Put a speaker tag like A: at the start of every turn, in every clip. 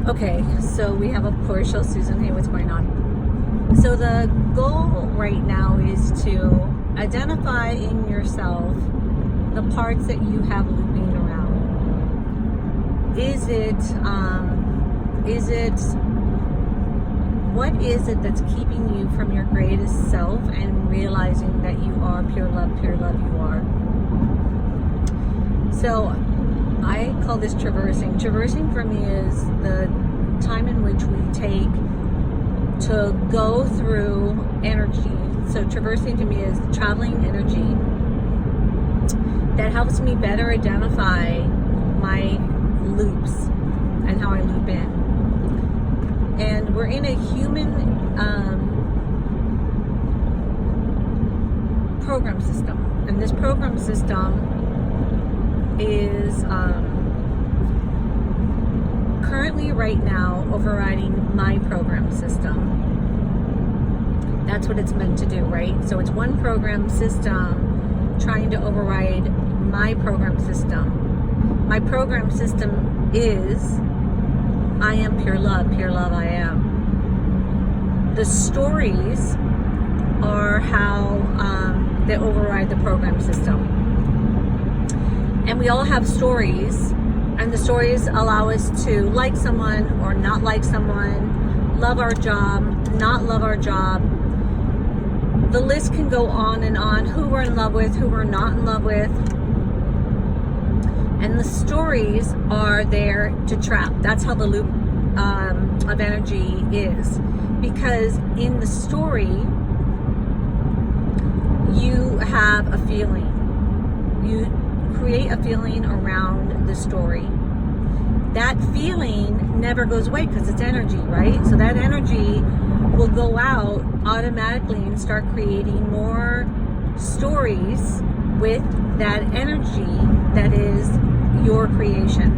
A: Okay, so we have a Porsche. Susan, hey, what's going on? So the goal right now is to identify in yourself the parts that you have looping around. What is it that's keeping you from your greatest self and realizing that you are pure love you are? So I call this traversing. Traversing for me is the time in which we take to go through energy. So traversing to me is traveling energy that helps me better identify my loops and how I loop in. And we're in a human program system. And this program system is currently right now overriding my program system. That's what it's meant to do, right? So it's one program system trying to override my program system. My program system is I am pure love I am. The stories are how they override the program system. And we all have stories, and the stories allow us to like someone or not like someone, love our job, not love our job. The list can go on and on, who we're in love with, who we're not in love with. And the stories are there to trap. That's how the loop of energy is. Because in the story, you have a feeling. You create a feeling around the story. That feeling never goes away because it's energy, right? So that energy will go out automatically and start creating more stories with that energy that is your creation.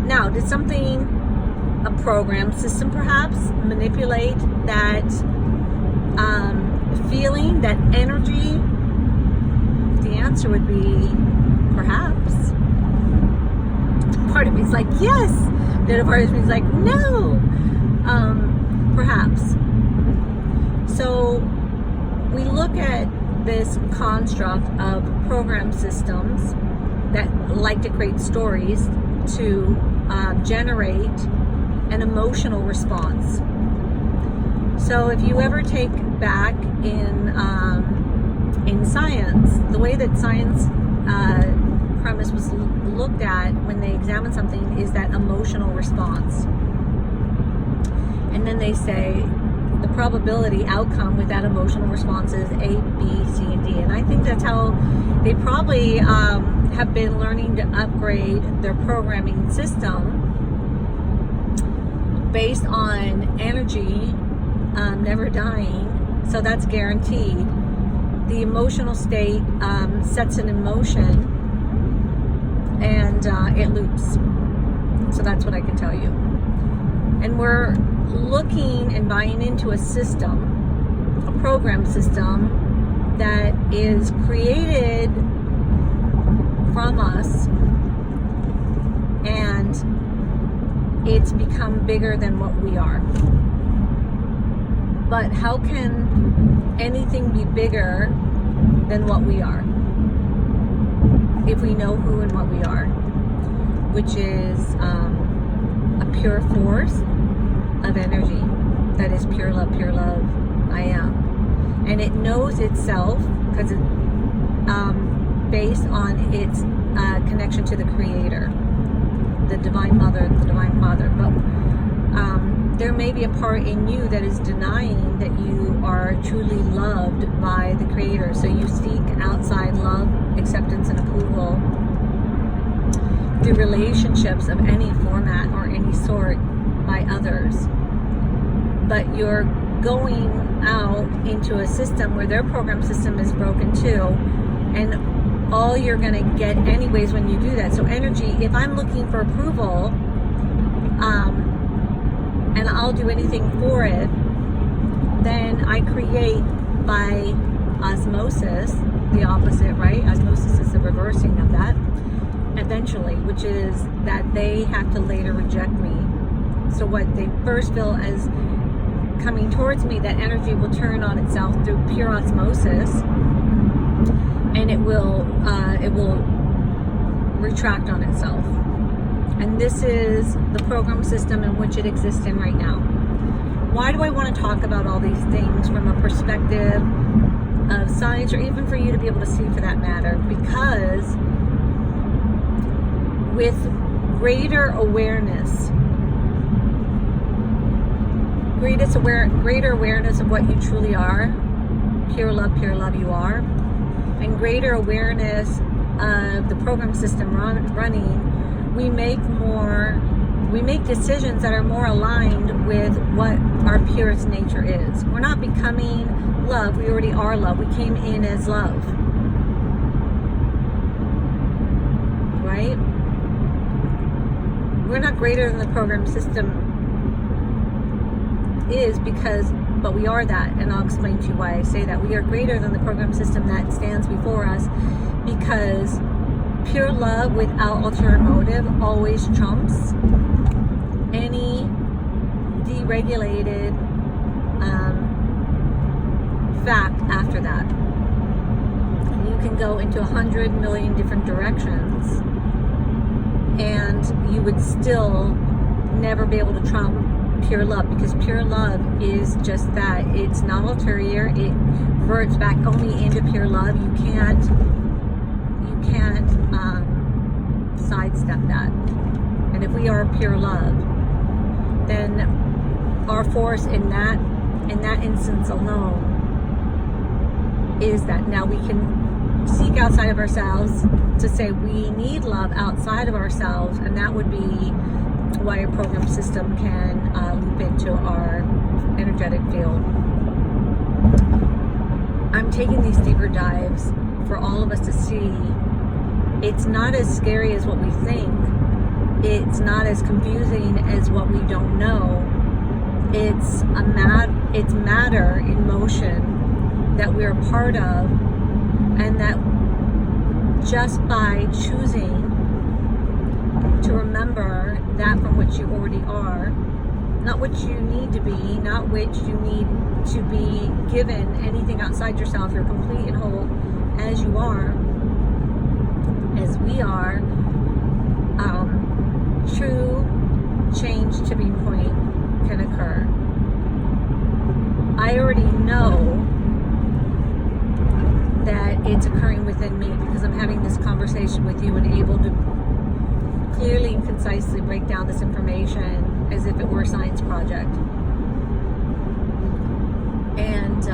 A: Now, did something, a program system perhaps, manipulate that feeling, that energy? The answer would be perhaps. Part of me is like, yes. The other part of me is like, no. Perhaps. So we look at this construct of program systems that like to create stories to generate an emotional response. So if you ever take back in science, the way that science premise was looked at when they examine something is that emotional response. And then they say the probability outcome with that emotional response is A, B, C, and D. And I think that's how they probably have been learning to upgrade their programming system based on energy never dying. So that's guaranteed. The emotional state sets an emotion and it loops. So that's what I can tell you. And we're looking and buying into a system, a program system that is created from us, and it's become bigger than what we are. But how can anything be bigger than what we are if we know who and what we are, which is a pure force of energy that is pure love I am. And it knows itself because it's based on its connection to the Creator, the Divine Mother, the Divine Father. But there may be a part in you that is denying that you are truly loved by the Creator. So you seek outside love, acceptance, and approval through relationships of any format or any sort by others. But you're going out into a system where their program system is broken too, and all you're going to get anyways when you do that. So energy, if I'm looking for approval, and I'll do anything for it, then I create by osmosis the opposite, right? Osmosis is the reversing of that eventually, which is that they have to later reject me So what they first feel as coming towards me, that energy will turn on itself through pure osmosis, and it will retract on itself. And this is the program system in which it exists in right now. Why do I want to talk about all these things from a perspective of science, or even for you to be able to see for that matter? Because with greater awareness, greater awareness of what you truly are, pure love you are, and greater awareness of the program system running, we make decisions that are more aligned with what our purest nature is. We're not becoming love, we already are love. We came in as love, right? We're not greater than the program system is, but we are that, and I'll explain to you why I say that. We are greater than the program system that stands before us, because pure love without ulterior motive always trumps any deregulated fact after that. And you can go into 100 million different directions, and you would still never be able to trump pure love, because pure love is just that. It's not ulterior. It reverts back only into pure love. You can't sidestep that. And if we are pure love, then our force in that instance alone is that now we can seek outside of ourselves to say we need love outside of ourselves, and that would be why a program system can loop into our energetic field. I'm taking these deeper dives for all of us to see it's not as scary as what we think. It's not as confusing as what we don't know. It's matter in motion that we're a part of, and that just by choosing to remember that from which you already are, not what you need to be, not which you need to be given anything outside yourself. You're complete and whole as you are, as we are. True change tipping point can occur. I already know that it's occurring within me, because I'm having this conversation with you and able to clearly and concisely break down this information as if it were a science project. And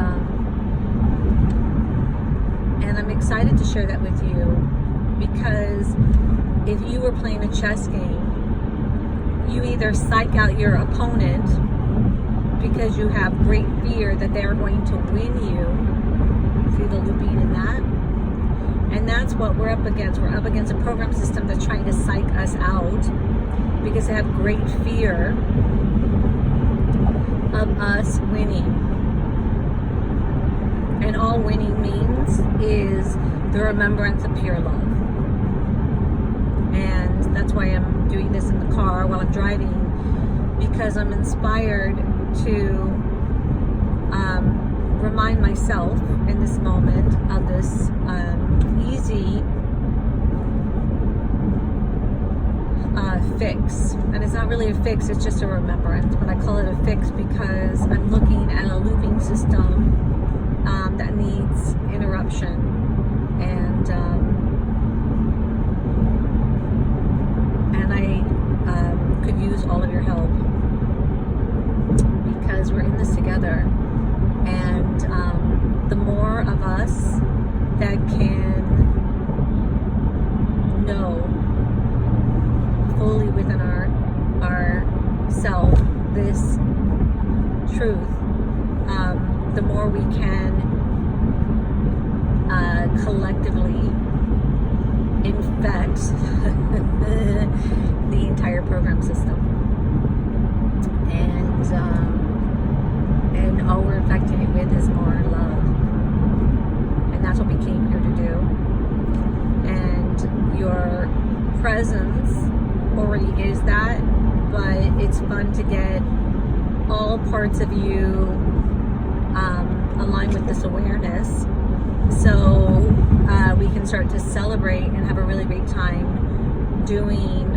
A: I'm excited to share that with you, because if you were playing a chess game, you either psych out your opponent because you have great fear that they are going to win you. See the looping in that? And that's what we're up against. We're up against a program system that's trying to psych us out because they have great fear of us winning. And all winning means is the remembrance of pure love. And that's why I'm doing this in the car while I'm driving, because I'm inspired to remind myself in this moment of this easy fix. And it's not really a fix, it's just a remembrance, but I call it a fix because I'm looking at a looping system that needs interruption, and I could use all of your help, because we're in this together. And the more of us that can know fully within our self this truth, the more we can collectively infect the entire program system. And all we're infecting it with is more love. And that's what we came here to do. And your presence already is that, but it's fun to get all parts of you aligned with this awareness, so we can start to celebrate and have a really great time doing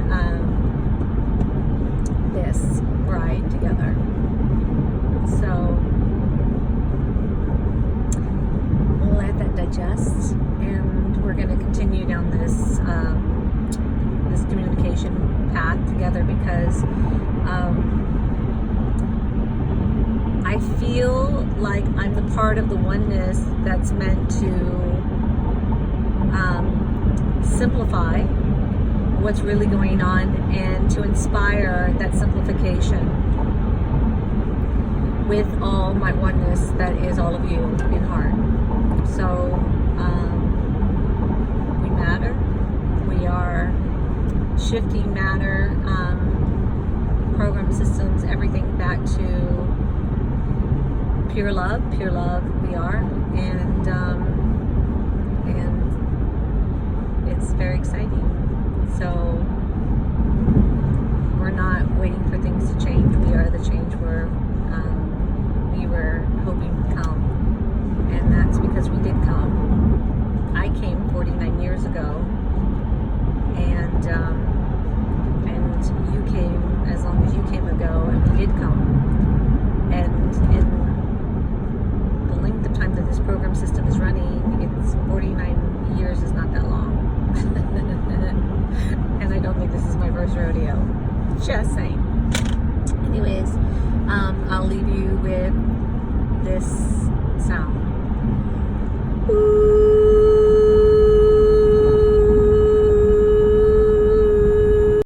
A: this ride together. So let that digest, and we're going to continue down this this communication path together, because I feel like I'm the part of the oneness that's meant to simplify what's really going on and to inspire that simplification with all my oneness that is all of you in heart. So we matter. We are shifting matter, program systems, everything back to pure love we are, and it's very exciting. So we're not waiting for things to change. We are the change we were hoping to come, and that's because we did come. I came 49 years ago, and you came as long as you came ago, and we did come. And in the length of time that this program system is running, it's 49 years is not that long. And I don't think this is my first rodeo. Just saying. Anyways, I'll leave you with this sound.